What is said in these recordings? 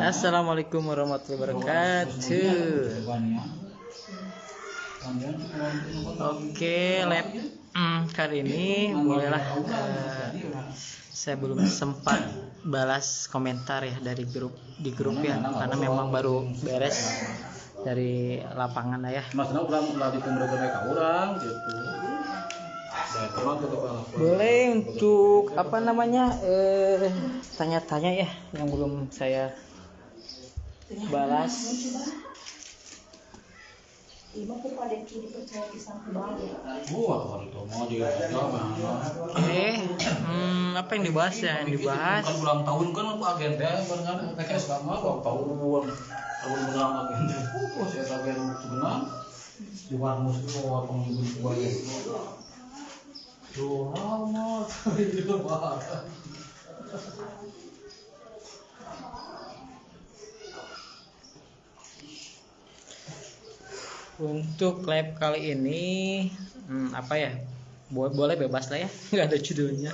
Assalamualaikum warahmatullahi wabarakatuh. Oke, lab kali ini bolehlah saya belum sempat balas komentar ya dari di grup ya, karena memang baru beres dari lapangan ya. Boleh untuk tanya-tanya ya yang belum saya balas. Apa yang dibahas ya? Yang dibahas kan ulang tahun kan aku agenda barengan PKS sama ulang tahun menang agenda. Saya agenda sebenarnya di warmus itu orang banyak. Tuh, amat itu bahaya. Untuk live kali ini boleh bebas lah ya, nggak ada judulnya.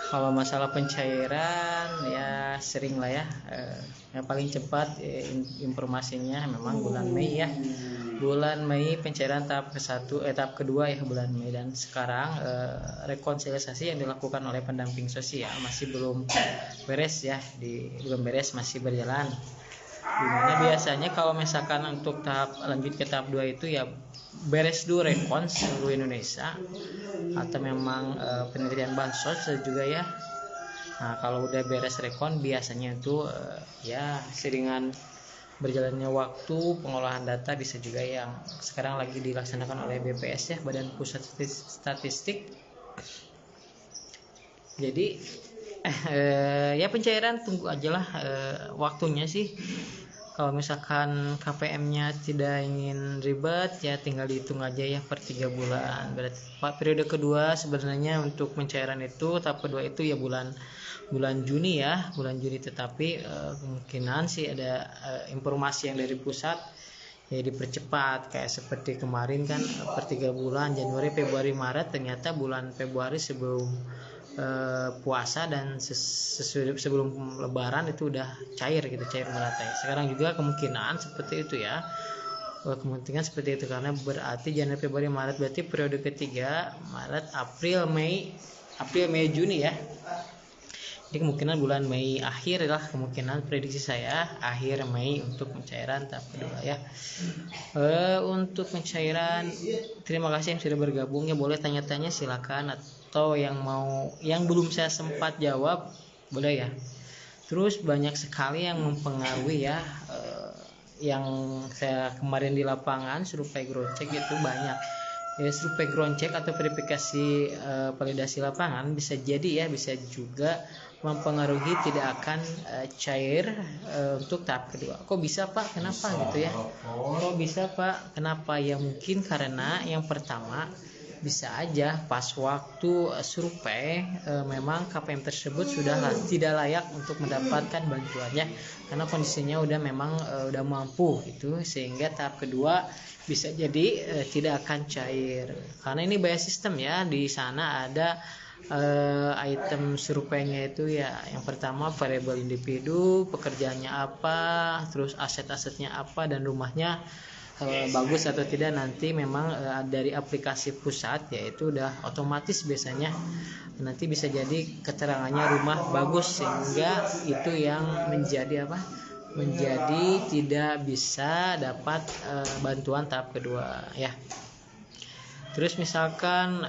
Kalau masalah pencairan ya sering lah ya, yang paling cepat informasinya memang bulan Mei ya. Bulan Mei pencairan tahap tahap kedua ya bulan Mei, dan sekarang rekonsiliasi yang dilakukan oleh pendamping sosial masih belum beres ya, belum beres, masih berjalan. Dimana biasanya kalau misalkan untuk lanjut ke tahap 2 itu ya beres dulu rekon seluruh Indonesia, atau memang penelitian bansos juga ya. Nah, kalau udah beres rekon biasanya itu ya seringan berjalannya waktu pengolahan data bisa juga yang sekarang lagi dilaksanakan oleh BPS ya, Badan Pusat Statistik. Jadi ya pencairan tunggu aja lah waktunya sih. Kalau misalkan KPM-nya tidak ingin ribet ya tinggal dihitung aja ya per 3 bulan. Berarti periode kedua sebenarnya untuk pencairan itu tahap kedua itu ya bulan Juni ya, bulan Juni, tetapi kemungkinan sih ada informasi yang dari pusat ya dipercepat kayak seperti kemarin kan per 3 bulan Januari, Februari, Maret, ternyata bulan Februari sebelum puasa dan sebelum lebaran itu udah cair merata ya. Sekarang juga kemungkinan seperti itu ya, kemungkinan seperti itu, karena berarti Januari, Februari, Maret berarti periode ketiga Maret, April, Mei, Juni ya. Jadi kemungkinan bulan Mei akhir lah, kemungkinan prediksi saya akhir Mei untuk pencairan tahap kedua ya. Untuk pencairan, terima kasih yang sudah bergabung ya, boleh tanya-tanya silakan, atau yang belum saya sempat jawab boleh ya. Terus banyak sekali yang mempengaruhi ya, yang saya kemarin di lapangan survei ground check itu banyak ya. Survei ground check atau verifikasi validasi lapangan bisa jadi ya, bisa juga mempengaruhi tidak akan cair untuk tahap kedua. Kok bisa Pak? Kenapa gitu ya? Kok bisa Pak? Kenapa? Ya mungkin karena yang pertama bisa aja pas waktu survei memang KPM tersebut sudah tidak layak untuk mendapatkan bantuannya, karena kondisinya udah mampu gitu, sehingga tahap kedua bisa jadi tidak akan cair. Karena ini bias sistem ya, di sana ada item surveinya itu ya, yang pertama variabel individu, pekerjaannya apa, terus aset-asetnya apa, dan rumahnya bagus atau tidak. Nanti memang dari aplikasi pusat yaitu udah otomatis biasanya nanti bisa jadi keterangannya rumah bagus, sehingga itu yang menjadi tidak bisa dapat bantuan tahap kedua ya. Terus misalkan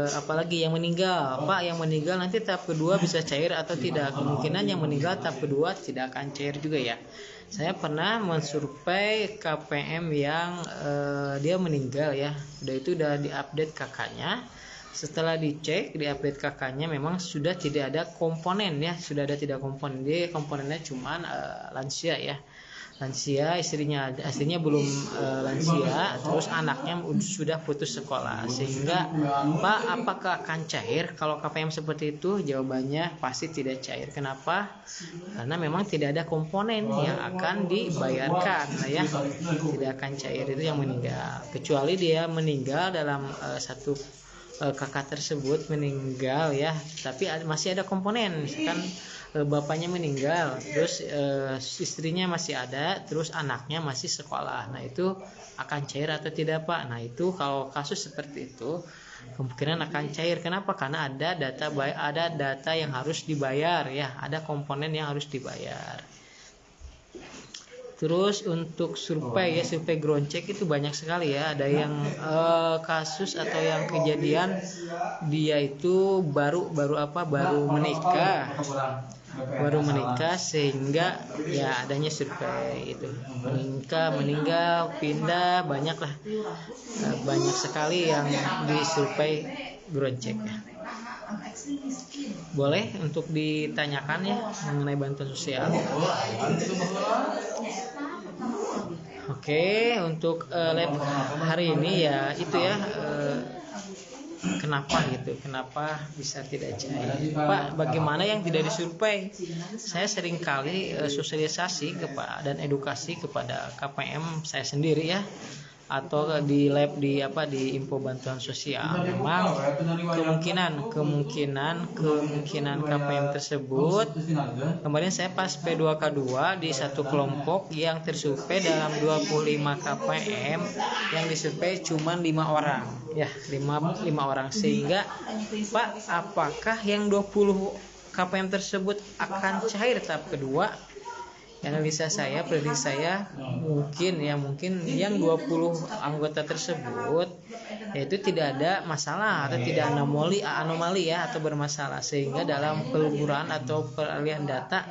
apalagi yang meninggal Pak, yang meninggal nanti tahap kedua bisa cair atau tidak. Kemungkinan yang meninggal tahap kedua tidak akan cair juga ya. Saya pernah mensurvei KPM yang dia meninggal ya, udah diupdate kakaknya. Setelah dicek diupdate kakaknya memang sudah tidak ada komponen ya, tidak komponen. Dia komponennya cuman lansia ya. Lansia, istrinya belum lansia, terus anaknya sudah putus sekolah. Sehingga Pak, apakah akan cair kalau KPM seperti itu? Jawabannya pasti tidak cair. Kenapa? Karena memang tidak ada komponen yang akan dibayarkan ya. Tidak akan cair, itu yang meninggal. Kecuali dia meninggal dalam kakak tersebut meninggal ya, tapi masih ada komponen, misalkan bapaknya meninggal, terus istrinya masih ada, terus anaknya masih sekolah. Nah itu akan cair atau tidak Pak? Nah itu kalau kasus seperti itu kemungkinan akan cair. Kenapa? Karena ada data yang harus dibayar ya, ada komponen yang harus dibayar. Terus untuk survei ya, survei ground check itu banyak sekali ya. Ada yang kasus atau yang kejadian dia itu baru menikah sehingga ya adanya survei itu, meninggal pindah, banyak sekali yang disurvei ground check ya. Boleh untuk ditanyakan ya mengenai bantuan sosial. Oke, untuk lab hari ini ya itu ya, kenapa bisa tidak cair Pak? Bagaimana yang tidak disurvei? Saya sering kali sosialisasi dan edukasi kepada KPM saya sendiri ya, atau di lab di info bantuan sosial. Memang kemungkinan KPM tersebut, kemarin saya pas P2K2 di satu kelompok yang tersurvei dalam 25 KPM yang disurvei cuma 5 orang ya, 5 orang, sehingga Pak, apakah yang 20 KPM tersebut akan cair tahap kedua? Analisa saya, prediksi saya mungkin yang 20 anggota tersebut yaitu tidak ada masalah atau tidak anomali ya, atau bermasalah, sehingga dalam peluburan atau peralihan data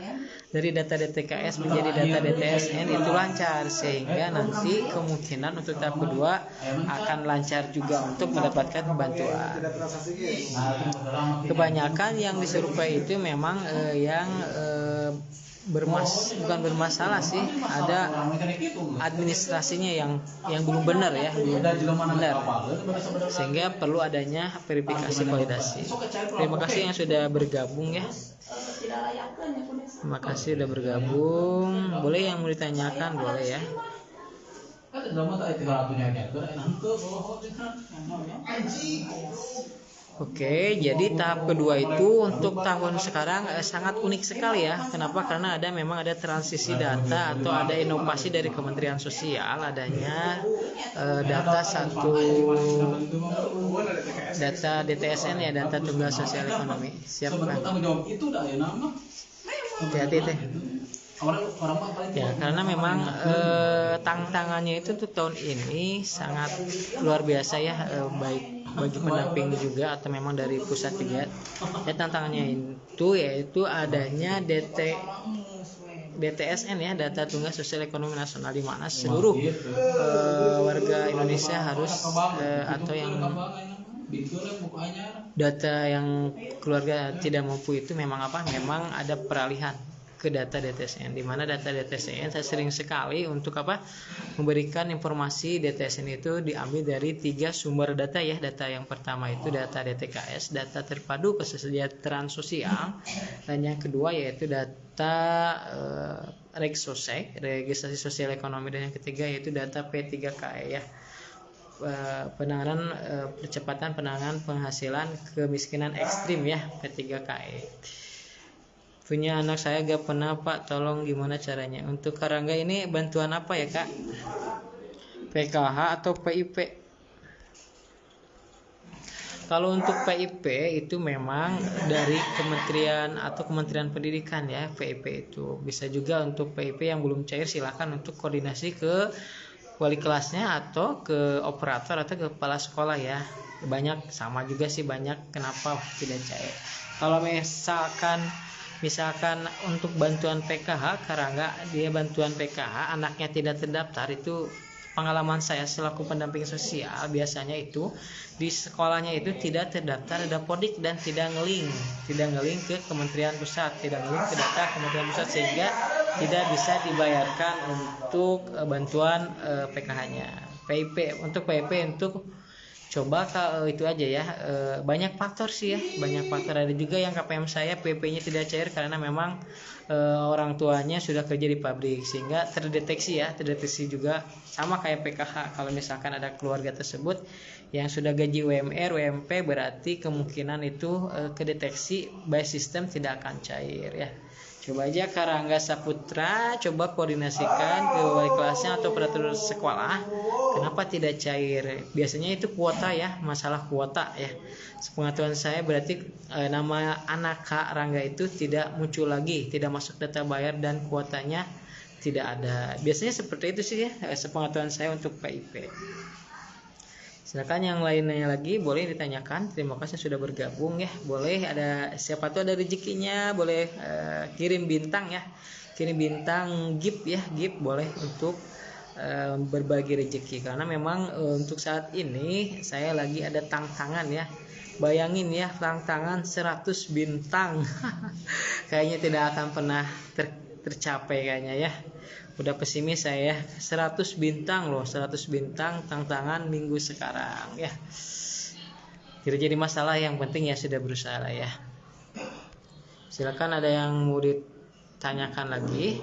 dari data DTKS menjadi data DTSN itu lancar, sehingga nanti kemungkinan untuk tahap kedua akan lancar juga untuk mendapatkan bantuan. Kebanyakan yang disurvei itu memang bukan bermasalah sih, ada administrasinya yang belum benar ya, sehingga perlu adanya verifikasi validasi. Terima kasih yang sudah bergabung ya. Terima kasih sudah bergabung. Boleh yang mau ditanyakan boleh ya. Oke, jadi tahap kedua itu untuk tahun sekarang sangat unik sekali ya. Kenapa? Karena memang ada transisi data atau ada inovasi dari Kementerian Sosial, adanya data DTSN ya, data tunggal sosial ekonomi. Siap kan? Hati-hati teh. Ya, karena memang tantangannya itu tuh tahun ini sangat luar biasa ya, baik bagi pendamping juga atau memang dari pusat juga. Ya, tantangannya itu yaitu adanya DTSN ya, data tunggal sosial ekonomi nasional, di mana seluruh warga Indonesia harus atau yang data yang keluarga tidak mampu itu memang ada peralihan ke data DTSN, di mana data DTSN saya sering sekali untuk memberikan informasi DTSN itu diambil dari 3 sumber data ya. Data yang pertama itu data DTKS, data terpadu kesejahteraan sosial, dan yang kedua yaitu data Regsosek, registrasi sosial ekonomi, dan yang ketiga yaitu data P3KE ya, penanganan percepatan penanganan penghasilan kemiskinan ekstrim ya, P3KE. Punya anak saya gak pernah Pak, tolong gimana caranya? Untuk Karangga ini bantuan apa ya Kak? PKH atau PIP? Kalau untuk PIP itu memang dari Kementerian atau Kementerian Pendidikan ya, PIP itu. Bisa juga untuk PIP yang belum cair, silakan untuk koordinasi ke wali kelasnya atau ke operator atau ke kepala sekolah ya. Banyak sama juga sih, banyak kenapa tidak cair. Kalau misalkan untuk bantuan PKH, Karangga dia bantuan PKH anaknya tidak terdaftar, itu pengalaman saya selaku pendamping sosial, biasanya itu di sekolahnya itu tidak terdaftar Dapodik dan tidak ngeling ke Kementerian Pusat, tidak ngeling ke data Kementerian Pusat, sehingga tidak bisa dibayarkan untuk bantuan PKH-nya. PIP untuk coba kalau itu aja ya, banyak faktor sih ya, banyak faktor. Ada juga yang KPM saya PP-nya tidak cair karena memang orang tuanya sudah kerja di pabrik sehingga terdeteksi juga sama kayak PKH. Kalau misalkan ada keluarga tersebut yang sudah gaji UMR UMP, berarti kemungkinan itu kedeteksi by system tidak akan cair ya. Coba aja Karangga Saputra coba koordinasikan ke wali kelasnya atau peraturan sekolah kenapa tidak cair. Biasanya itu kuota ya, masalah kuota ya. Sepengetahuan saya berarti nama anak Kak Rangga itu tidak muncul lagi, tidak masuk data bayar dan kuotanya tidak ada. Biasanya seperti itu sih ya, sepengetahuan saya untuk PIP. Silakan yang lainnya lagi boleh ditanyakan. Terima kasih sudah bergabung ya. Boleh ada siapa tuh ada rezekinya boleh kirim bintang ya. Kirim bintang gift ya, gift boleh untuk berbagi rezeki karena memang untuk saat ini saya lagi ada tantangan ya. Bayangin ya, tantangan 100 bintang. Kayaknya tidak akan pernah tercapai kayaknya ya. Udah pesimis saya, 100 bintang loh, 100 bintang tantangan minggu sekarang ya. Tidak jadi masalah, yang penting ya sudah berusaha lah ya. Silakan ada yang mau ditanyakan lagi.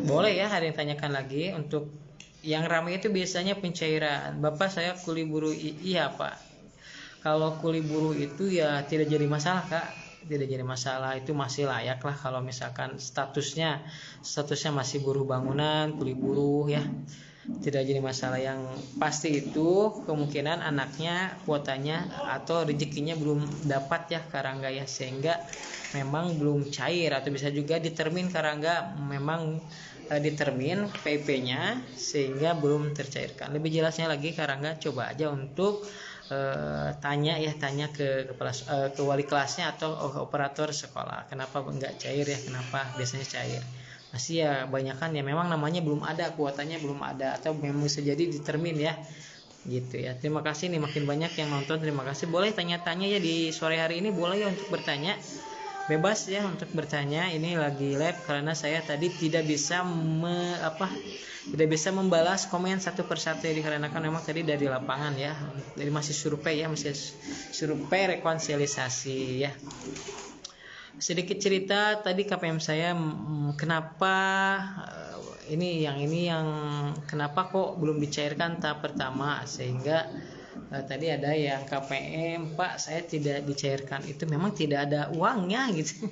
Boleh ya, ada yang tanyakan lagi. Untuk yang ramai itu biasanya pencairan. Bapak saya kuli buruh, iya Pak. Kalau kuli buruh itu ya tidak jadi masalah Kak. Tidak jadi masalah, itu masih layak lah kalau misalkan statusnya masih buruh bangunan, kuli buruh ya, tidak jadi masalah. Yang pasti itu kemungkinan anaknya kuotanya atau rezekinya belum dapat ya Karangga ya, sehingga memang belum cair, atau bisa juga ditermin Karangga memang ditermin PIP-nya sehingga belum tercairkan. Lebih jelasnya lagi Karangga coba aja untuk tanya ke kepala ke wali kelasnya atau operator sekolah kenapa enggak cair ya, kenapa biasanya cair. Masih ya banyakan ya memang namanya belum ada, kuotanya belum ada, atau memang bisa jadi ditermin ya gitu ya. Terima kasih nih, makin banyak yang nonton, terima kasih. Boleh tanya-tanya ya di sore hari ini, boleh ya untuk bertanya, bebas ya untuk bertanya. Ini lagi live karena saya tadi tidak bisa membalas komen satu persatu ya, dikarenakan memang tadi dari lapangan ya, dari masih survei rekonsiliasi ya. Sedikit cerita tadi KPM saya kenapa ini yang kenapa kok belum dicairkan tahap pertama, sehingga tadi ada yang KPM Pak saya tidak dicairkan, itu memang tidak ada uangnya gitu.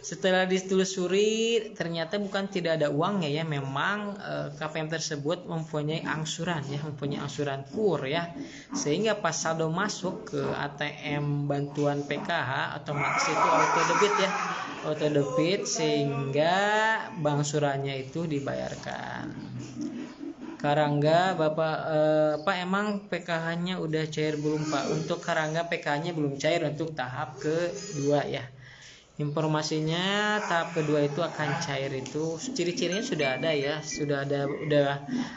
Setelah ditelusuri ternyata bukan tidak ada uangnya ya, memang KPM tersebut mempunyai angsuran kur ya, sehingga pas saldo masuk ke ATM bantuan PKH otomatis itu auto debit sehingga bangsurannya itu dibayarkan. Karangga Bapak Pak emang PKH-nya udah cair belum Pak? Untuk Karangga PKH-nya belum cair untuk tahap kedua ya. Informasinya tahap kedua itu akan cair, itu ciri-cirinya sudah ada ya, udah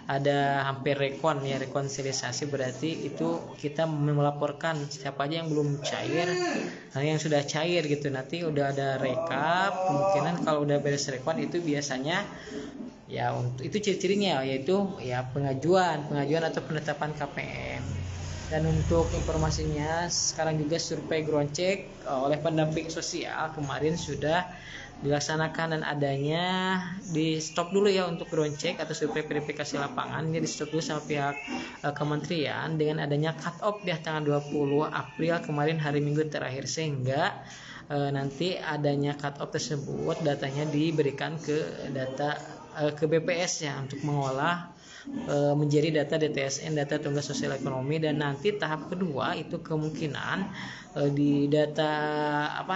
ada hampir rekonsiliasi, berarti itu kita melaporkan siapa aja yang belum cair, yang sudah cair gitu. Nanti udah ada rekap, kemungkinan kalau udah beres rekon itu biasanya ya untuk itu ciri-cirinya yaitu ya pengajuan atau penetapan KPM. Dan untuk informasinya sekarang juga survei ground check oleh pendamping sosial kemarin sudah dilaksanakan, dan adanya di stop dulu ya untuk ground check atau survei verifikasi lapangan, ini di stop dulu sama pihak kementerian dengan adanya cut off ya tanggal 20 April kemarin, hari Minggu terakhir, sehingga nanti adanya cut off tersebut datanya diberikan ke BPS ya untuk mengolah menjadi data DTSN, data Tunggak Sosial Ekonomi. Dan nanti tahap kedua itu kemungkinan di tahap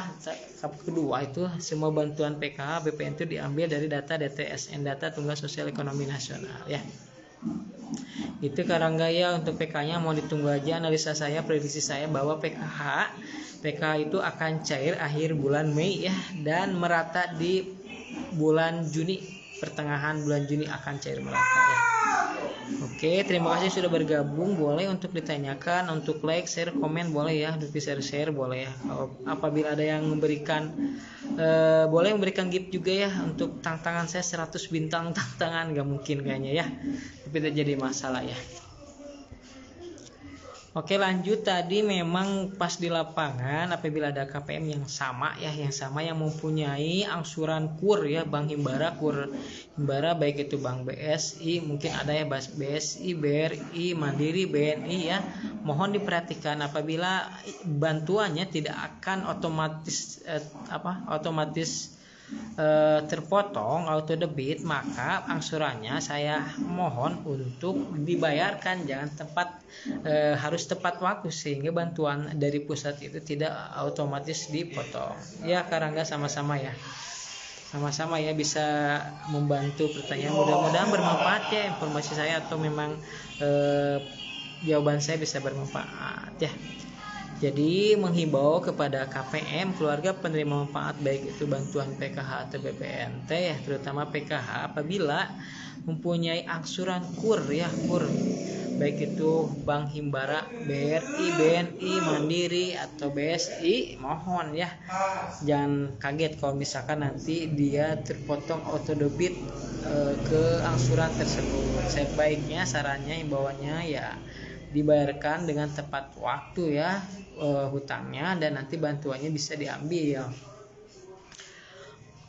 kedua itu semua bantuan PKH BPN itu diambil dari data DTSN, data Tunggak Sosial Ekonomi Nasional ya. Itu Karangga ya, untuk PK-nya mau ditunggu aja. Analisa saya, prediksi saya bahwa PKH itu akan cair akhir bulan Mei ya, dan merata di bulan Juni, pertengahan bulan Juni akan cair merata ya. Oke, terima kasih sudah bergabung. Boleh untuk ditanyakan, untuk like, share, komen boleh ya, untuk share boleh ya. Apabila ada yang memberikan boleh memberikan gift juga ya. Untuk tantangan saya 100 bintang tantangan, gak mungkin kayaknya ya, tapi tidak jadi masalah ya. Oke, lanjut. Tadi memang pas di lapangan apabila ada KPM yang sama yang mempunyai angsuran KUR ya, Bank Himbara, KUR Himbara, baik itu Bank BSI, mungkin ada ya BSI, BRI, Mandiri, BNI ya. Mohon diperhatikan apabila bantuannya tidak akan otomatis terpotong auto debit, maka angsurannya saya mohon untuk dibayarkan, jangan harus tepat waktu sehingga bantuan dari pusat itu tidak otomatis dipotong ya. Karangga sama-sama ya bisa membantu pertanyaan. Mudah-mudahan bermanfaat ya informasi saya, atau memang jawaban saya bisa bermanfaat ya. Jadi menghimbau kepada KPM, keluarga penerima manfaat baik itu bantuan PKH atau BPNT ya, terutama PKH, apabila mempunyai angsuran KUR ya, KUR baik itu Bank Himbara, BRI, BNI, Mandiri atau BSI, mohon ya jangan kaget kalau misalkan nanti dia terpotong auto debit ke angsuran tersebut. Sebaiknya sarannya, imbauannya ya dibayarkan dengan tepat waktu ya hutangnya, dan nanti bantuannya bisa diambil.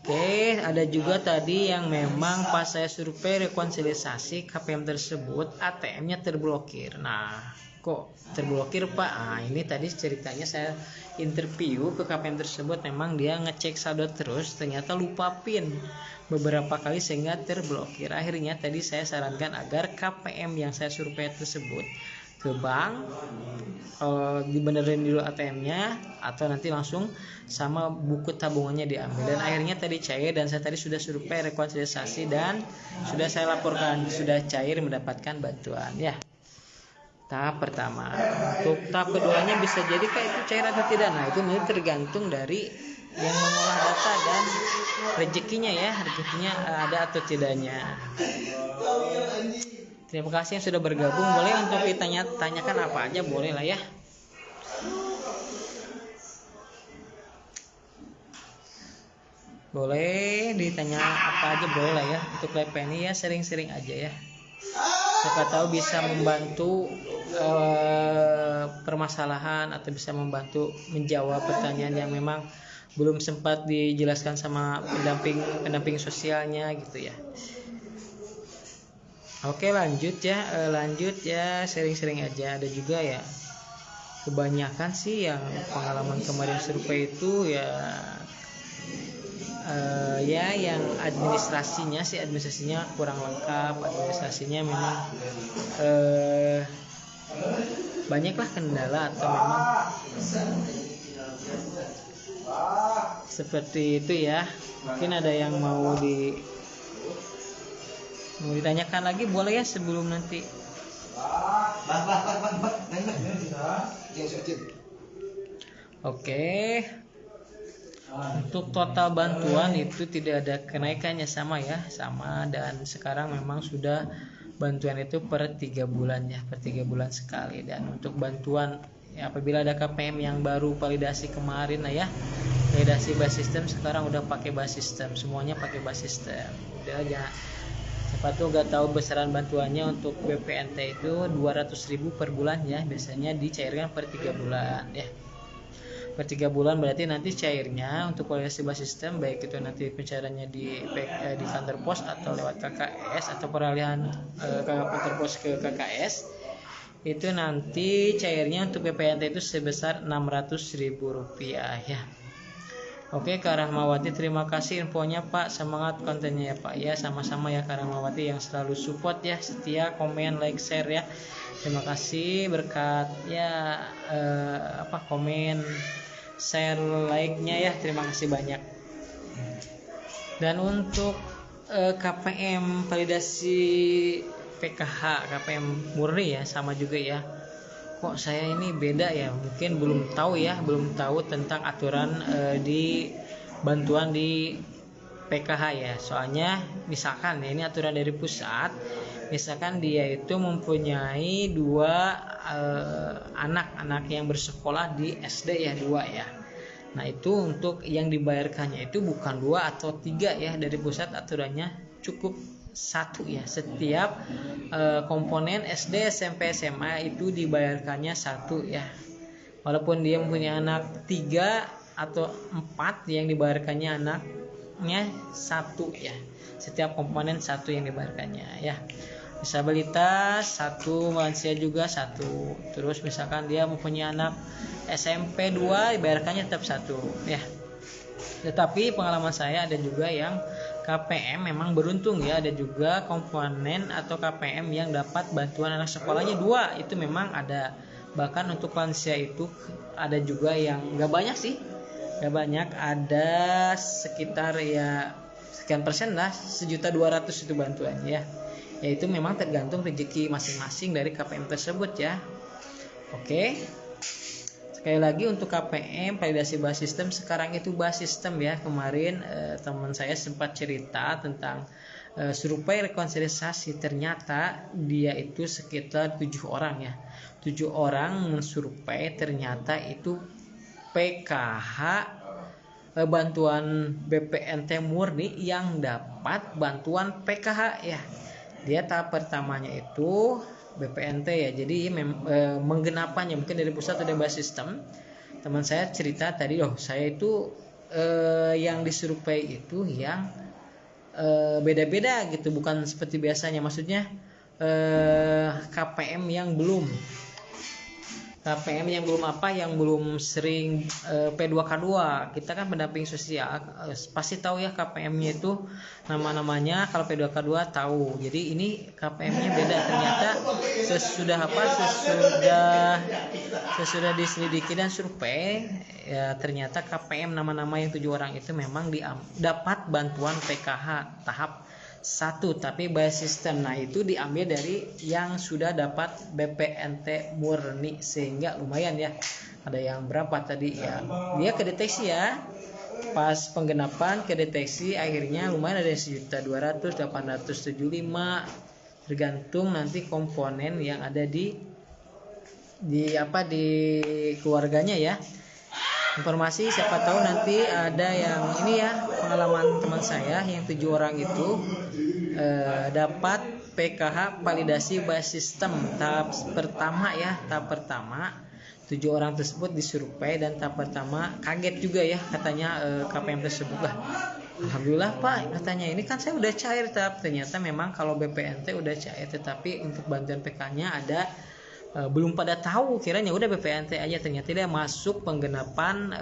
Oke, ada juga tadi yang memang pas saya survei rekonsiliasi KPM tersebut ATM-nya terblokir. Nah, kok terblokir Pak? Nah, ini tadi ceritanya saya interview ke KPM tersebut, memang dia ngecek saldo terus, ternyata lupa PIN beberapa kali sehingga terblokir. Akhirnya tadi saya sarankan agar KPM yang saya survei tersebut ke bank, dibenerin dulu ATM-nya, atau nanti langsung sama buku tabungannya diambil. Dan akhirnya tadi cair, dan saya tadi sudah survei rekonsiliasi dan sudah saya laporkan sudah cair mendapatkan bantuan ya. Tahap pertama. Untuk tahap keduanya bisa jadi kayak itu cair atau tidak. Nah, itu tergantung dari yang mengolah data dan rezekinya ya, ada atau tidaknya. Terima kasih yang sudah bergabung. Boleh untuk tanyakan apa aja, boleh lah ya. Boleh ditanya apa aja, boleh lah ya. Untuk live ini ya sering-sering aja ya. Siapa tahu bisa membantu permasalahan atau bisa membantu menjawab pertanyaan yang memang belum sempat dijelaskan sama pendamping sosialnya gitu ya. Oke, lanjut ya, sering-sering aja. Ada juga ya, kebanyakan sih yang pengalaman kemarin survei itu ya yang administrasinya kurang lengkap. Administrasinya memang banyaklah kendala, atau memang seperti itu ya. Mungkin ada yang mau ditanyakan lagi, boleh ya sebelum nanti. Oke. Untuk total bantuan itu tidak ada kenaikannya, sama, dan sekarang memang sudah bantuan itu per 3 bulan ya, per 3 bulan sekali. Dan untuk bantuan ya, apabila ada KPM yang baru validasi kemarin ya, validasi base sistem, sekarang udah pakai base sistem, semuanya pakai base sistem. Udah ya. Siapa tuh gak tahu besaran bantuannya untuk BPNT itu 200.000 per bulan ya, biasanya dicairkan per 3 bulan ya. Per 3 bulan berarti nanti cairnya untuk validasi base sistem, baik itu nanti pencairannya di kantor pos atau lewat KKS atau peralihan kantor pos ke KKS, itu nanti cairnya untuk BPNT itu sebesar Rp600.000 ya. Oke, Kak Rahmawati, terima kasih infonya Pak, semangat kontennya ya Pak ya. Sama-sama ya Kak Rahmawati yang selalu support ya, setia komen, like, share ya. Terima kasih berkat ya komen, share, like-nya ya, terima kasih banyak. Dan untuk KPM validasi PKH, KPM murni ya, sama juga ya. Kok saya ini beda ya, mungkin belum tahu tentang aturan di bantuan di PKH ya. Soalnya misalkan ya, ini aturan dari pusat, misalkan dia itu mempunyai 2 anak yang bersekolah di SD ya, 2 ya. Nah, itu untuk yang dibayarkannya itu bukan 2 atau 3 ya, dari pusat aturannya cukup satu ya. Setiap komponen SD, SMP, SMA itu dibayarkannya satu ya. Walaupun dia punya anak 3 atau 4, yang dibayarkannya anaknya satu ya. Setiap komponen satu yang dibayarkannya ya. Disabilitas satu, lansia juga satu. Terus misalkan dia mempunyai anak SMP 2, dibayarkannya tetap satu ya. Tetapi pengalaman saya ada juga yang KPM memang beruntung ya, ada juga komponen atau KPM yang dapat bantuan anak sekolahnya 2, itu memang ada. Bahkan untuk lansia itu ada juga yang nggak banyak sih, nggak banyak, ada sekitar ya sekian persen lah, 1.200.000 itu bantuannya ya. Yaitu memang tergantung rezeki masing-masing dari KPM tersebut ya. Oke. Sekali lagi untuk KPM validasi bahas sistem, sekarang itu bahas sistem ya. Kemarin teman saya sempat cerita tentang survei rekonsiliasi, ternyata dia itu sekitar 7 orang ya. 7 orang mensurvei, ternyata itu PKH bantuan BPNT murni yang dapat bantuan PKH ya. Dia tahap pertamanya itu BPNT ya, jadi menggenapannya mungkin dari pusat atau dari bahas sistem. Teman saya cerita tadi, saya itu yang disurvei itu yang beda-beda gitu, bukan seperti biasanya, maksudnya KPM yang belum yang belum sering P2K2. Kita kan pendamping sosial, pasti tahu ya KPM-nya itu nama-namanya. Kalau P2K2 tahu. Jadi ini KPM-nya beda ternyata. Sesudah diselidiki dan survei ya, ternyata KPM nama-nama yang 7 orang itu memang dapat bantuan PKH tahap 1 tapi by system. Nah itu diambil dari yang sudah dapat BPNT murni, sehingga lumayan ya. Ada yang berapa tadi ya, dia kedeteksi ya, pas penggenapan kedeteksi akhirnya lumayan, ada 1.200.000, 875, tergantung nanti komponen yang ada di keluarganya ya. Informasi siapa tahu nanti ada yang ini ya, pengalaman teman saya yang 7 orang itu dapat PKH validasi by system tahap pertama ya. Tahap pertama 7 orang tersebut disurvei dan tahap pertama kaget juga ya, katanya KPM tersebut lah, alhamdulillah Pak, katanya ini kan saya udah cair tahap. Ternyata memang kalau BPNT udah cair, tetapi untuk bantuan PK-nya ada belum pada tahu, kiranya udah BPNT aja, ternyata dia masuk penggenapan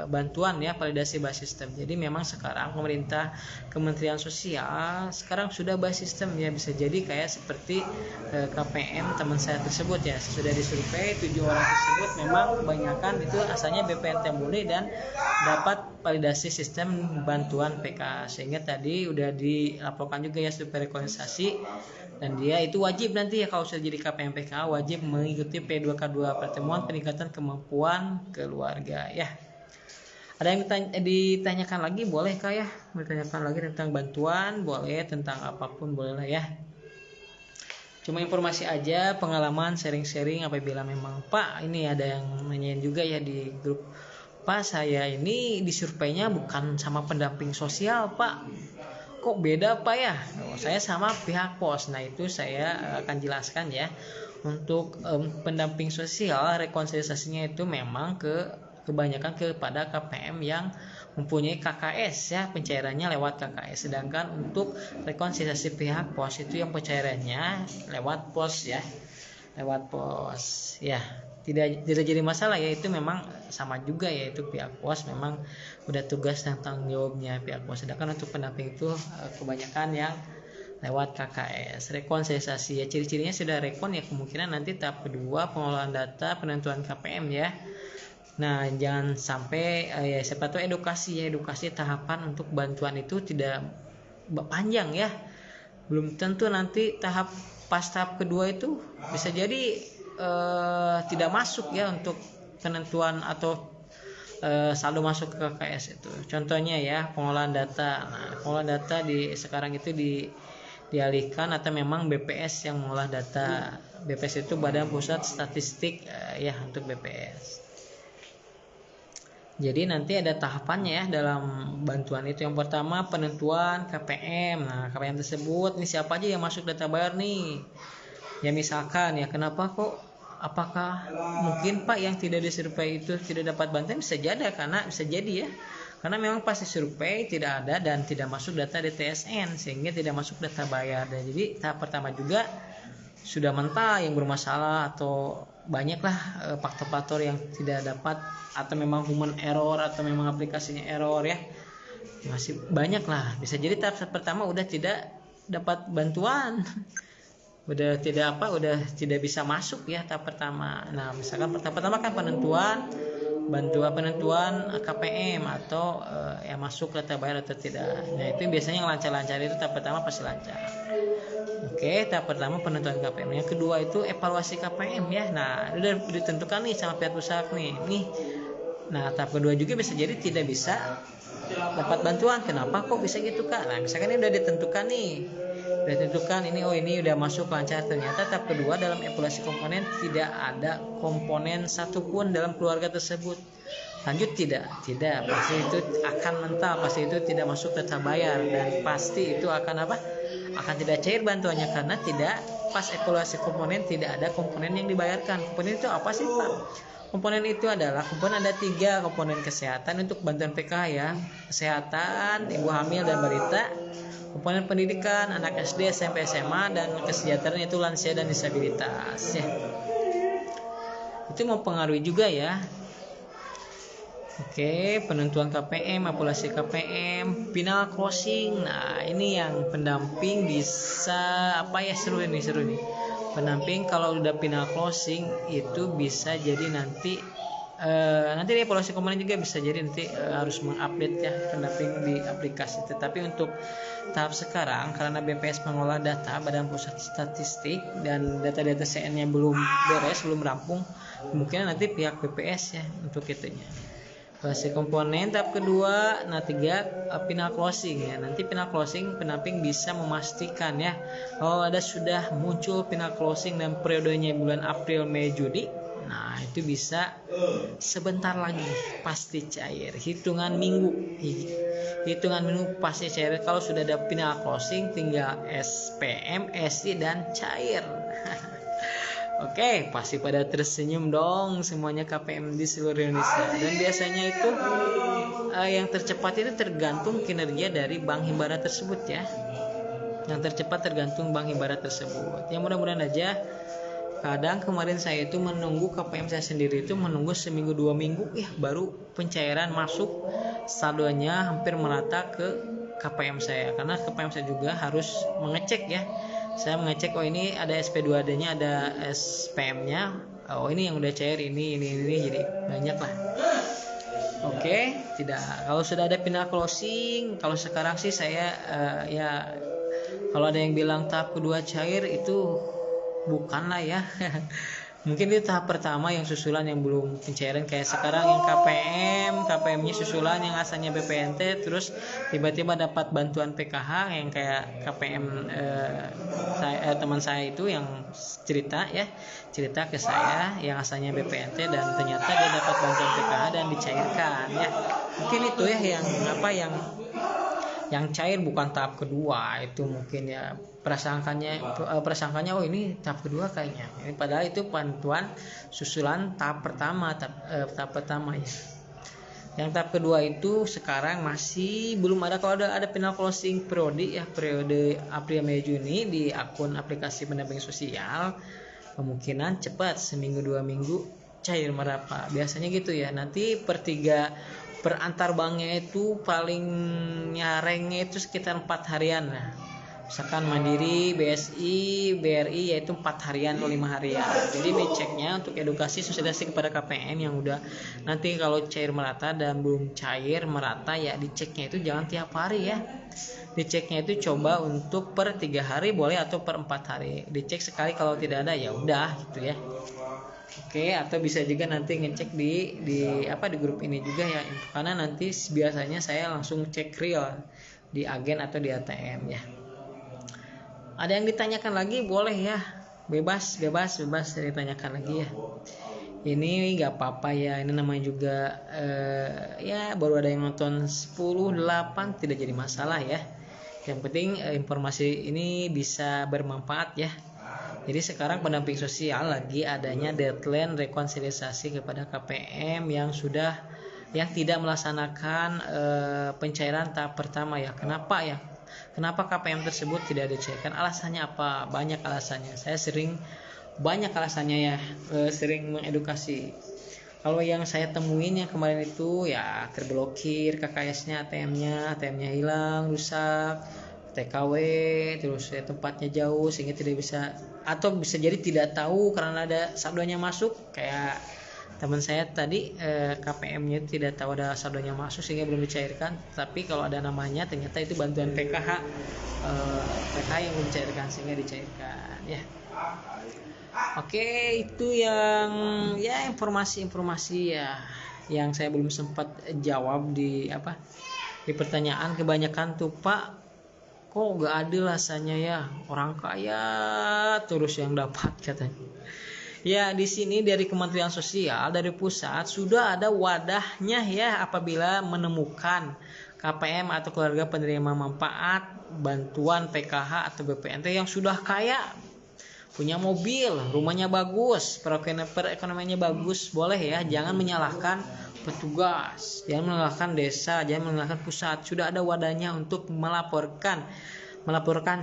bantuan ya validasi bahas sistem. Jadi memang sekarang pemerintah, Kementerian Sosial sekarang sudah bahas sistem ya, bisa jadi kayak seperti KPM teman saya tersebut ya, sudah disurvei 7 orang tersebut memang kebanyakan itu asalnya BPNT murni dan dapat validasi sistem bantuan PK, sehingga tadi udah dilaporkan juga ya survei rekonsiliasi, dan dia itu wajib nanti ya kalau sudah jadi KPM PK wajib mengikuti P2K2 pertemuan peningkatan kemampuan keluarga ya. Ada yang ditanyakan lagi, boleh Kak ya, ditanyakan lagi tentang bantuan, boleh, tentang apapun boleh lah ya. Cuma informasi aja, pengalaman, sharing-sharing apabila memang Pak ini ada yang nanyain juga ya di grup, Pak saya ini disurveinya bukan sama pendamping sosial Pak, kok beda Pak ya? Saya sama pihak pos. Nah itu saya akan jelaskan ya. Untuk pendamping sosial rekonsiliasinya itu memang kebanyakan kepada KPM yang mempunyai KKS ya, pencairannya lewat KKS. Sedangkan untuk rekonsiliasi pihak pos itu yang pencairannya lewat pos ya, lewat pos ya. Tidak jadi masalah ya, itu memang sama juga ya, itu pihak pos memang udah tugas dan tanggung jawabnya pihak pos. Sedangkan untuk pendamping itu kebanyakan yang lewat KKS. Rekonsiliasi ya, ciri-cirinya sudah rekon ya, kemungkinan nanti tahap kedua pengolahan data penentuan KPM ya. Nah jangan sampai ya, siapa tahu edukasi tahapan untuk bantuan itu tidak panjang ya, belum tentu nanti tahap kedua itu bisa jadi tidak masuk ya untuk penentuan atau saldo masuk ke KKS itu. Contohnya ya pengolahan data. Nah, pengolahan data sekarang itu dialihkan atau memang BPS yang mengolah data. BPS itu Badan Pusat Statistik ya, untuk BPS. Jadi nanti ada tahapannya ya dalam bantuan itu. Yang pertama penentuan KPM. Nah, KPM tersebut ini siapa aja yang masuk data bayar nih. Ya misalkan ya, kenapa kok, apakah mungkin Pak yang tidak disurvei itu tidak dapat bantuan? Bisa jadi ya. Karena memang pasti survei tidak ada dan tidak masuk data DTSN sehingga tidak masuk data bayar. Dan jadi tahap pertama juga sudah mentah yang bermasalah, atau banyaklah faktor-faktor yang tidak dapat, atau memang human error, atau memang aplikasinya error ya, masih banyak lah. Bisa jadi tahap pertama udah tidak dapat bantuan udah tidak bisa masuk ya tahap pertama. Nah misalkan tahap pertama kan penentuan KPM atau yang masuk data bayar atau tidak. Nah itu biasanya yang lancar-lancar itu tahap pertama pasti lancar. Oke, tahap pertama penentuan KPM. Yang kedua itu evaluasi KPM ya. Nah, udah ditentukan nih sama pihak usaha nih. Nah, tahap kedua juga bisa jadi tidak bisa dapat bantuan. Kenapa kok bisa gitu, Kak? Nah, misalkan ini udah ditentukan nih. Udah ditentukan ini udah masuk lancar. Ternyata tahap kedua dalam evaluasi komponen tidak ada komponen satupun dalam keluarga tersebut. Lanjut tidak, pasti itu akan mental, pasti itu tidak masuk data bayar, dan pasti itu akan akan tidak cair bantuannya karena tidak pas evaluasi komponen tidak ada komponen yang dibayarkan. Komponen itu apa sih Pak? Komponen itu adalah ada 3 komponen kesehatan untuk bantuan PKH ya, kesehatan ibu hamil dan balita, komponen pendidikan anak SD, SMP, SMA, dan kesejahteraan itu lansia dan disabilitas ya. Itu mempengaruhi juga ya. Oke, penentuan KPM, evaluasi KPM, final closing. Nah, ini yang pendamping bisa seru nih. Pendamping kalau udah final closing itu bisa jadi nanti di evaluasi komponen juga bisa jadi nanti harus mengupdate ya pendamping di aplikasi. Tetapi untuk tahap sekarang karena BPS mengolah data Badan Pusat Statistik dan data-data CN-nya belum beres, belum rampung, mungkin nanti pihak BPS ya untuk itunya. Evaluasi komponen tahap kedua. Nah 3 final closing ya. Nanti final closing pendamping bisa memastikan ya kalau sudah muncul final closing dan periodenya bulan April, Mei, Juni. Nah itu bisa sebentar lagi pasti cair, hitungan minggu pasti cair. Kalau sudah ada final closing tinggal SPM, SI dan cair. Oke, pasti pada tersenyum dong semuanya KPM di seluruh Indonesia. Dan biasanya itu yang tercepat itu tergantung kinerja dari bank himbara tersebut ya. Yang tercepat tergantung bank himbara tersebut. Ya mudah-mudahan aja. Kadang kemarin saya itu menunggu KPM saya sendiri itu menunggu seminggu 2 minggu ya baru pencairan masuk, saldonya hampir merata ke KPM saya. Karena KPM saya juga harus mengecek ya. Saya mengecek ini ada SP2D-nya, ada SPM-nya. Ini yang udah cair, ini jadi banyak lah. Oke, tidak. Kalau sudah ada final closing, kalau sekarang sih saya kalau ada yang bilang tahap kedua cair itu bukan lah ya. Mungkin itu tahap pertama yang susulan yang belum pencairan, kayak sekarang yang KPM-nya susulan yang asalnya BPNT terus tiba-tiba dapat bantuan PKH yang kayak KPM teman saya itu yang cerita ke saya yang asalnya BPNT dan ternyata dia dapat bantuan PKH dan dicairkan ya. Mungkin itu ya yang cair bukan tahap kedua itu mungkin ya prasangkanya ini tahap kedua kayaknya. Ini padahal itu bantuan susulan tahap pertama ya. Yang tahap kedua itu sekarang masih belum ada. Kalau ada final closing periode April, Mei, Juni di akun aplikasi pendamping sosial, kemungkinan cepat seminggu 2 minggu cair merata. Biasanya gitu ya. Nanti per antar banknya itu paling nyarengnya itu sekitar 4 harian lah. Misalkan Mandiri, BSI, BRI yaitu 4 harian atau 5 harian. Jadi diceknya untuk edukasi sosialisasi kepada KPM yang udah nanti kalau cair merata dan belum cair merata ya diceknya itu jangan tiap hari ya. Diceknya itu coba untuk per 3 hari boleh atau per 4 hari. Dicek sekali, kalau tidak ada ya udah gitu ya. Oke, atau bisa juga nanti ngecek di grup ini juga ya. Karena nanti biasanya saya langsung cek real di agen atau di ATM ya. Ada yang ditanyakan lagi boleh ya, bebas ditanyakan lagi ya. ini nggak apa-apa ya, ini namanya juga ya baru ada yang nonton 10-8, tidak jadi masalah ya. Yang penting informasi ini bisa bermanfaat ya. Jadi sekarang pendamping sosial lagi adanya deadline rekonsiliasi kepada KPM yang tidak melaksanakan pencairan tahap pertama ya. Kenapa ya? Kenapa KPM tersebut tidak dicairkan? Alasannya apa? Banyak alasannya. Saya banyak alasannya ya, sering mengedukasi. Kalau yang saya temuin yang kemarin itu ya terblokir KKS-nya, ATM-nya hilang, rusak, TKW, terus ya, tempatnya jauh sehingga tidak bisa, atau bisa jadi tidak tahu karena ada saldonya masuk. Kayak teman saya tadi, KPM-nya tidak tahu ada saldonya masuk sehingga belum dicairkan. Tapi kalau ada namanya ternyata itu bantuan PKH, yang belum dicairkan sehingga dicairkan ya. Oke, itu yang ya informasi-informasi ya yang saya belum sempat jawab di pertanyaan. Kebanyakan tuh Pak, kok nggak adil rasanya ya, orang kaya terus yang dapat katanya. Ya, di sini dari Kementerian Sosial dari pusat sudah ada wadahnya ya, apabila menemukan KPM atau keluarga penerima manfaat bantuan PKH atau BPNT yang sudah kaya, punya mobil, rumahnya bagus, perekonomiannya bagus, boleh ya. Jangan menyalahkan petugas, jangan menyalahkan desa, jangan menyalahkan pusat. Sudah ada wadahnya untuk melaporkan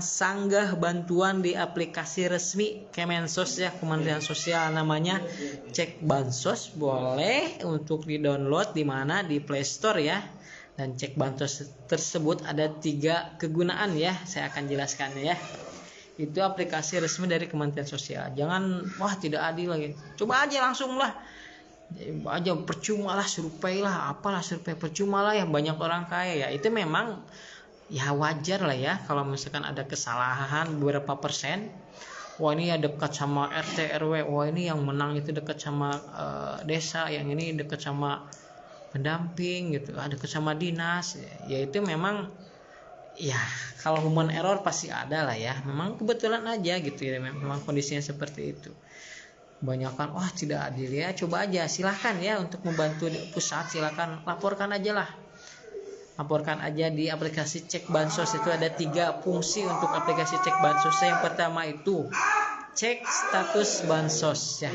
sanggah bantuan di aplikasi resmi Kemensos ya, Kementerian Sosial, namanya Cek Bansos. Boleh untuk di-download di mana, di Play Store ya. Dan Cek Bansos tersebut ada 3 kegunaan ya, saya akan jelaskan ya. Itu aplikasi resmi dari Kementerian Sosial. Jangan tidak adil lagi, coba aja langsung lah aja, percuma lah survei lah, apalah survei percuma lah ya, banyak orang kaya ya. Itu memang ya wajar lah ya kalau misalkan ada kesalahan beberapa persen. Wah ini ya dekat sama RT RW, wah ini yang menang itu dekat sama desa, yang ini dekat sama pendamping gitu, dekat sama dinas ya. Itu memang ya, kalau human error pasti ada lah ya, memang kebetulan aja gitu ya, memang kondisinya seperti itu. Kebanyakan tidak adil ya, coba aja silahkan ya untuk membantu di pusat, silahkan laporkan aja di aplikasi Cek Bansos. Itu ada 3 fungsi untuk aplikasi Cek Bansos. Yang pertama itu cek status bansos ya,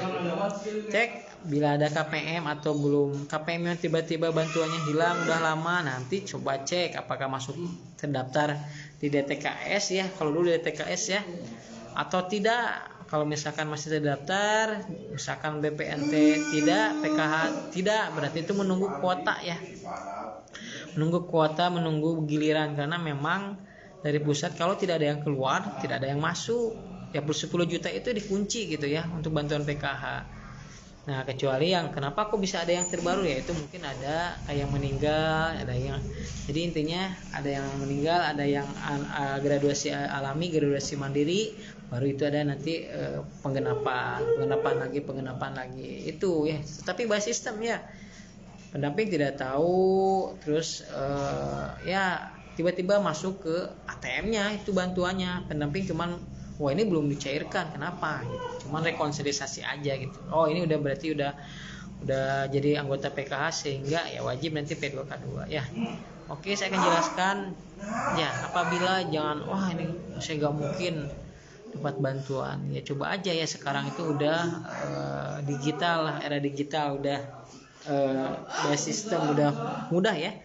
cek bila ada KPM atau belum KPM yang tiba-tiba bantuannya hilang udah lama, nanti coba cek apakah masuk terdaftar di DTKS ya, kalau dulu DTKS ya, atau tidak. Kalau misalkan masih terdaftar, misalkan BPNT tidak, PKH tidak, berarti itu menunggu kuota ya, menunggu giliran. Karena memang dari pusat kalau tidak ada yang keluar, tidak ada yang masuk ya, 10 juta itu dikunci gitu ya untuk bantuan PKH. Nah, kecuali yang kenapa kok bisa ada yang terbaru ya, itu mungkin ada yang meninggal, ada yang, jadi intinya ada yang meninggal, ada yang graduasi alami, graduasi mandiri, baru itu ada nanti penggenapan lagi itu ya. Tapi by sistem ya, pendamping tidak tahu, terus ya tiba-tiba masuk ke ATM-nya itu bantuannya, pendamping cuman wah ini belum dicairkan, kenapa gitu. Cuman rekonsiliasi aja gitu. Oh ini udah berarti udah jadi anggota PKH sehingga ya wajib nanti P2K2 ya. Oke, saya akan jelaskan ya, apabila jangan ini saya nggak mungkin dapat bantuan ya, coba aja ya, sekarang itu udah digital lah, era digital, udah sistem udah mudah ya,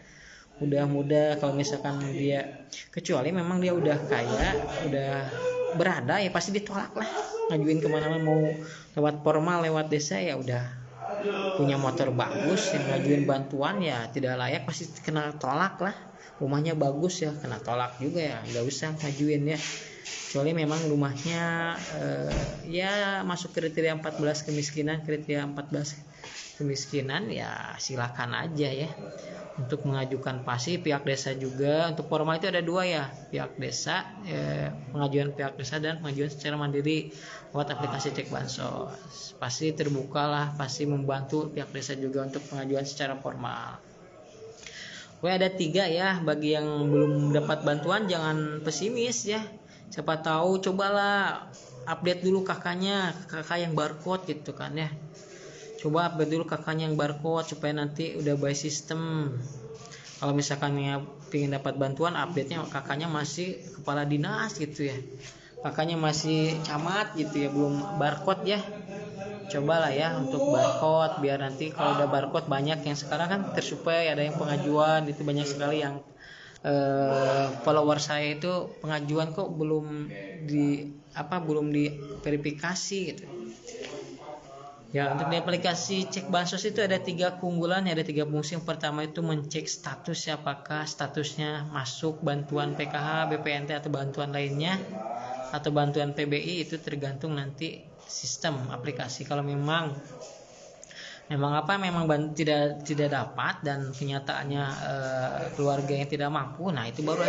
udah mudah. Kalau misalkan dia, kecuali memang dia udah kaya, udah berada ya, pasti ditolak lah. Ngajuin kemana-mana, mau lewat formal, lewat desa ya udah punya motor bagus, yang ngajuin bantuan ya tidak layak, pasti kena tolak lah. Rumahnya bagus ya kena tolak juga ya, nggak usah ngajuin ya. Kecuali memang rumahnya ya masuk kriteria 14 kemiskinan, ya silakan aja ya untuk mengajukan pasti. Pihak desa juga untuk formal itu ada 2 ya, pihak desa, pengajuan pihak desa dan pengajuan secara mandiri lewat aplikasi Cek Bansos. Pasti terbuka lah, pasti membantu pihak desa juga untuk pengajuan secara formal. Oke, ada 3 ya, bagi yang belum dapat bantuan jangan pesimis ya, siapa tahu cobalah update dulu kakak yang barcode gitu kan ya, coba update dulu kakaknya yang barcode supaya nanti udah by system. Kalau misalkan ya pengen dapat bantuan, update-nya kakaknya masih kepala dinas gitu ya, kakaknya masih camat gitu ya, belum barcode ya, cobalah ya untuk barcode, biar nanti kalau udah barcode banyak yang sekarang kan tersupply, ada yang pengajuan itu banyak sekali yang follower saya itu pengajuan kok belum diverifikasi gitu. Ya, untuk di aplikasi cek bansos itu ada 3 keunggulan, ada 3 fungsi. Yang pertama itu mencek status, apakah statusnya masuk bantuan PKH, BPNT atau bantuan lainnya atau bantuan PBI, itu tergantung nanti sistem aplikasi. Kalau memang tidak dapat dan kenyataannya keluarga yang tidak mampu, nah itu baru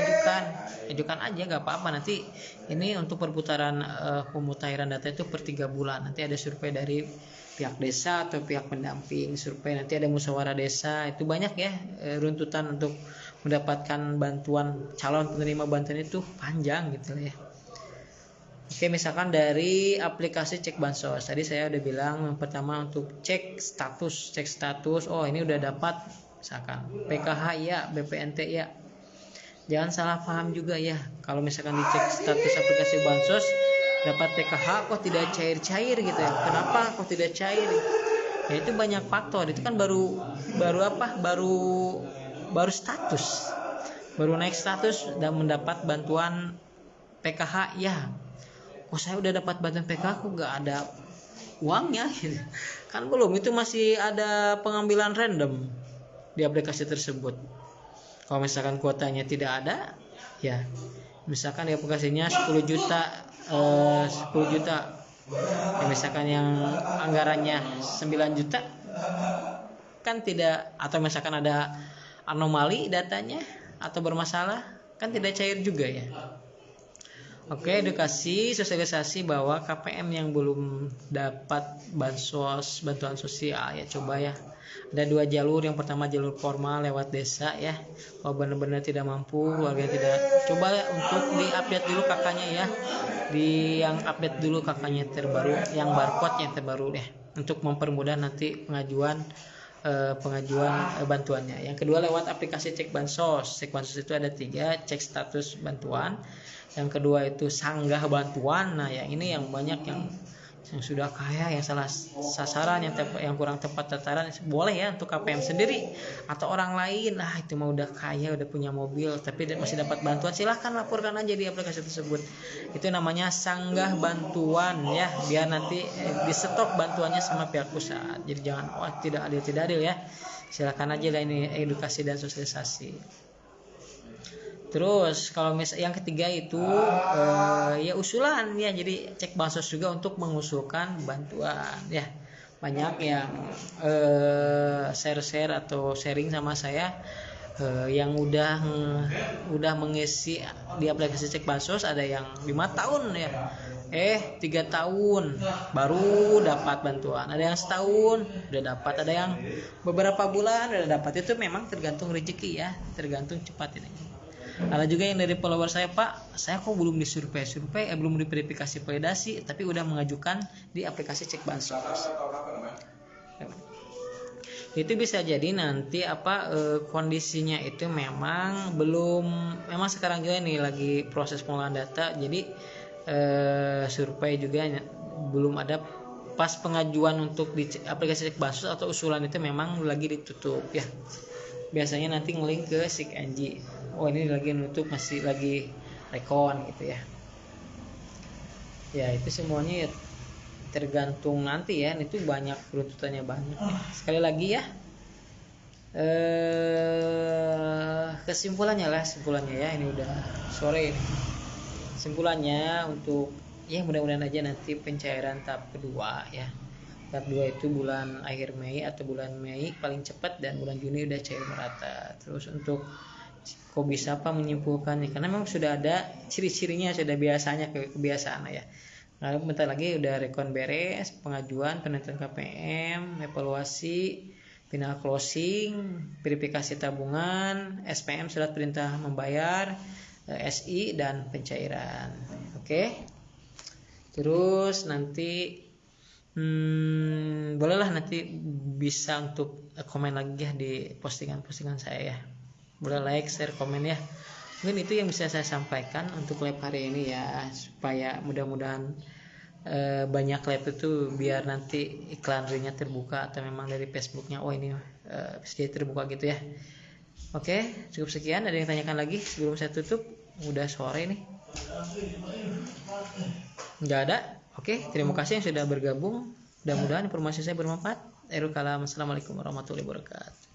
ajukan aja, gak apa-apa. Nanti ini untuk pemutahiran data itu per 3 bulan, nanti ada survei dari pihak desa atau pihak pendamping, survei, nanti ada musyawarah desa. Itu banyak ya runtutan untuk mendapatkan bantuan, calon penerima bantuan itu panjang gitu ya. Oke, misalkan dari aplikasi cek bansos tadi saya udah bilang, yang pertama untuk cek status, oh ini udah dapat misalkan PKH ya, BPNT ya. Jangan salah paham juga ya, kalau misalkan dicek status aplikasi bansos dapat PKH kok tidak cair-cair gitu ya, kenapa kok tidak cair ya, itu banyak faktor. Itu kan baru status, baru naik status dan mendapat bantuan PKH ya. Oh saya udah dapat bantuan PKH kok gak ada uangnya gitu. Kan belum, itu masih ada pengambilan random di aplikasi tersebut. Kalau misalkan kuotanya tidak ada ya, misalkan di aplikasinya 10 juta ya, misalkan yang anggarannya 9 juta kan tidak, atau misalkan ada anomali datanya atau bermasalah, kan tidak cair juga ya. Oke, edukasi sosialisasi bahwa KPM yang belum dapat bansos, bantuan sosial ya, coba ya. Ada 2 jalur, yang pertama jalur formal lewat desa ya. Kalau benar-benar tidak mampu, keluarga tidak, coba ya untuk diupdate dulu kakaknya ya. Yang update dulu kakaknya terbaru, yang barcode yang terbaru deh, untuk mempermudah nanti pengajuan bantuannya. Yang kedua lewat aplikasi cek bansos. Cek bansos itu ada 3, cek status bantuan. Yang kedua itu sanggah bantuan. Nah, yang ini yang banyak yang sudah kaya, yang salah sasaran, yang kurang tepat tataran, boleh ya untuk KPM sendiri atau orang lain. Nah, itu mah udah kaya, udah punya mobil tapi masih dapat bantuan, silahkan laporkan aja di aplikasi tersebut. Itu namanya sanggah bantuan ya, biar nanti di stok bantuannya sama pihak pusat. Jadi jangan tidak adil ya. Silahkan aja lah, ini edukasi dan sosialisasi. Terus kalau yang ketiga itu ya usulan ya, jadi cek bansos juga untuk mengusulkan bantuan ya. Banyak yang share atau sharing sama saya yang udah mengisi di aplikasi cek bansos, ada yang 5 tahun ya, 3 tahun baru dapat bantuan, ada yang setahun udah dapat, ada yang beberapa bulan udah dapat. Itu memang tergantung rezeki ya, tergantung cepat ini. Ada juga yang dari follower saya, Pak, saya kok belum disurvei, belum diverifikasi validasi, tapi udah mengajukan di aplikasi cek bansos. Itu bisa jadi nanti kondisinya itu memang sekarang juga nih lagi proses pengolahan data, jadi survei juga belum ada. Pas pengajuan untuk di aplikasi cek bansos atau usulan itu memang lagi ditutup ya. Biasanya nanti ngelink ke SIKNJ. Oh ini lagi nutup, masih lagi rekon gitu ya. Ya itu semuanya ya tergantung nanti ya, itu banyak runtutannya banyak ya. Sekali lagi ya, kesimpulannya ya, ini udah sore ini. Kesimpulannya untuk ya mudah-mudahan aja nanti pencairan tahap kedua ya. Tahap 2 itu bulan akhir Mei atau bulan Mei paling cepat, dan bulan Juni udah cair merata. Terus untuk kok bisa menyimpulkannya, karena memang sudah ada ciri-cirinya, sudah kebiasaan ya. Nah, bentar lagi udah rekon beres, pengajuan, penentuan KPM, evaluasi, final closing, verifikasi tabungan, SPM surat perintah membayar, SI, dan pencairan. Oke. Terus nanti Bolehlah nanti bisa untuk komen lagi ya di postingan-postingan saya ya. Boleh like, share, komen ya. Mungkin itu yang bisa saya sampaikan untuk live hari ini ya, supaya mudah-mudahan banyak live itu biar nanti iklan reelnya terbuka atau memang dari Facebooknya ini bisa terbuka gitu ya. Oke, cukup sekian. Ada yang tanyakan lagi sebelum saya tutup? Udah sore nih. Nggak ada. Oke, terima kasih yang sudah bergabung. Mudah-mudahan informasi saya bermanfaat. Assalamualaikum warahmatullahi wabarakatuh.